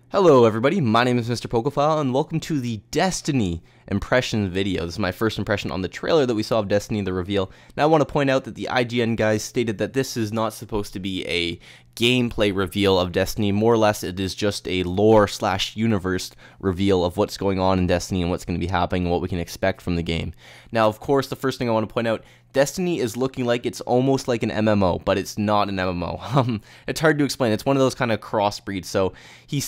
Hello everybody, my name is Mr. Pokephile and welcome to the Destiny impression video. This is my first impression on the trailer that we saw of Destiny, the reveal. Now I want to point out that the IGN guys stated that this is not supposed to be a gameplay reveal of Destiny. More or less it is just a lore / universe reveal of what's going on in Destiny and what's going to be happening and what we can expect from the game. Now of course the first thing I want to point out, Destiny is looking like it's almost like an MMO, but it's not an MMO. It's hard to explain. It's one of those kind of crossbreeds. So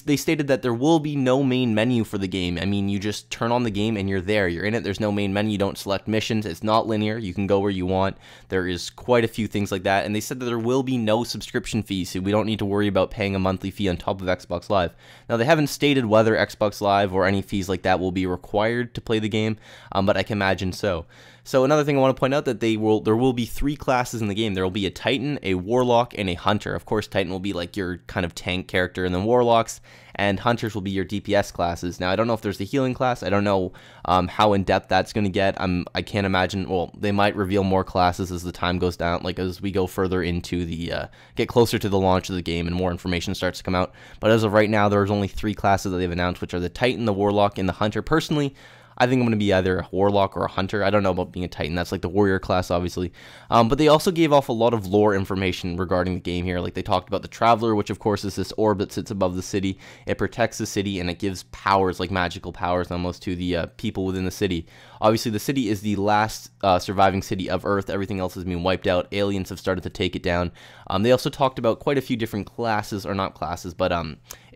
they stated that there will be no main menu for the game. I mean, you just turn on the game and you're there. You're in it. There's no main menu. You don't select missions. It's not linear. You can go where you want. There is quite a few things like that. And they said that there will be no subscription fees, so we don't need to worry about paying a monthly fee on top of Xbox Live. Now, they haven't stated whether Xbox Live or any fees like that will be required to play the game, but I can imagine so. So another thing I want to point out that there will be 3 classes in the game. There will be a Titan, a Warlock, and a Hunter. Of course, Titan will be like your kind of tank character, and then Warlocks and Hunters will be your DPS classes. Now, I don't know if there's a healing class. I don't know how in-depth that's going to get. I can't imagine. Well, they might reveal more classes as the time goes down, like as we go further into the, get closer to the launch of the game and more information starts to come out. But as of right now, there's only 3 classes that they've announced, which are the Titan, the Warlock, and the Hunter. Personally, I think I'm going to be either a Warlock or a Hunter. I don't know about being a Titan. That's like the warrior class, obviously. But they also gave off a lot of lore information regarding the game here. Like they talked about the Traveler, which of course is this orb that sits above the city. It protects the city and it gives powers, like magical powers almost, to the people within the city. Obviously, the city is the last surviving city of Earth. Everything else has been wiped out. Aliens have started to take it down. They also talked about quite a few different classes, or not classes, but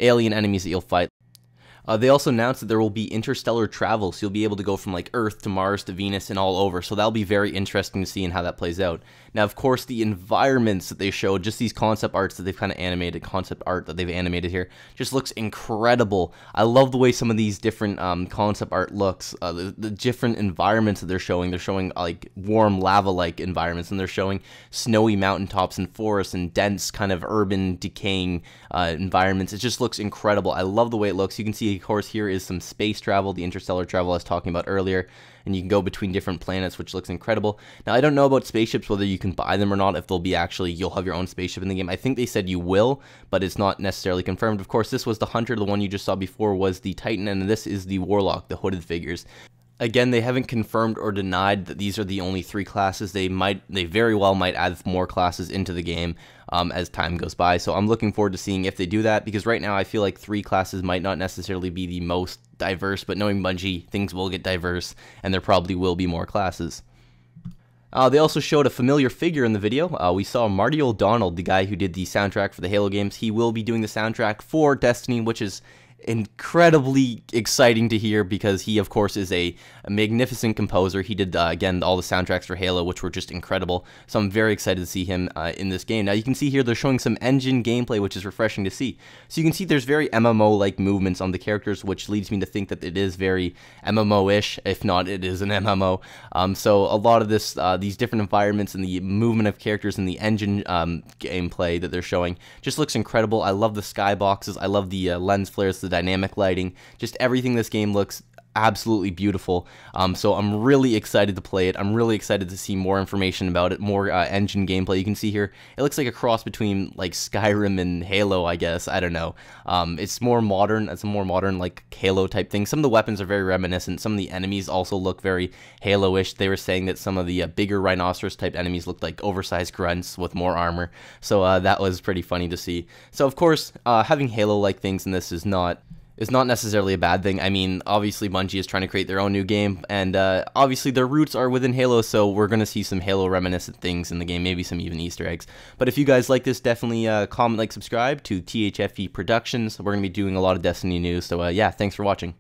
alien enemies that you'll fight. They also announced that there will be interstellar travel, so you'll be able to go from like Earth to Mars to Venus and all over, so that'll be very interesting to see and how that plays out. Now, of course, the environments that they showed, just these concept arts that they've kind of animated, here, just looks incredible. I love the way some of these different concept art looks, the different environments that they're showing. They're showing like warm lava-like environments, and they're showing snowy mountaintops and forests and dense kind of urban decaying environments. It just looks incredible. I love the way it looks. You can see, of course, here is some space travel, the interstellar travel I was talking about earlier, and you can go between different planets, which looks incredible. Now, I don't know about spaceships, whether you can buy them or not, if they'll be actually, you'll have your own spaceship in the game. I think they said you will, but it's not necessarily confirmed. Of course, this was the Hunter. The one you just saw before was the Titan, and this is the Warlock, the hooded figures. Again, they haven't confirmed or denied that these are the only 3 classes. They very well might add more classes into the game as time goes by. So I'm looking forward to seeing if they do that, because right now I feel like 3 classes might not necessarily be the most diverse, but knowing Bungie, things will get diverse, and there probably will be more classes. They also showed a familiar figure in the video. We saw Marty O'Donnell, the guy who did the soundtrack for the Halo games. He will be doing the soundtrack for Destiny, which is incredibly exciting to hear, because he of course is a magnificent composer. He did again all the soundtracks for Halo, which were just incredible, so I'm very excited to see him in this game. Now you can see here they're showing some engine gameplay, which is refreshing to see. So you can see there's very MMO like movements on the characters, which leads me to think that it is very MMO-ish, if not it is an MMO. So a lot of this these different environments and the movement of characters and the engine gameplay that they're showing just looks incredible. I love the skyboxes. I love the lens flares, the dynamic lighting, just everything. This game looks absolutely beautiful. So I'm really excited to play it. I'm really excited to see more information about it, more engine gameplay. You can see here, it looks like a cross between like Skyrim and Halo, I guess. I don't know. It's more modern. It's a more modern like Halo type thing. Some of the weapons are very reminiscent. Some of the enemies also look very Halo-ish. They were saying that some of the bigger rhinoceros type enemies looked like oversized grunts with more armor. So that was pretty funny to see. So of course, having Halo-like things in this is not necessarily a bad thing. I mean, obviously Bungie is trying to create their own new game, and obviously their roots are within Halo, so we're going to see some Halo reminiscent things in the game, maybe some even Easter eggs. But if you guys like this, definitely comment, like, subscribe to THFE Productions. We're going to be doing a lot of Destiny news, so yeah, thanks for watching.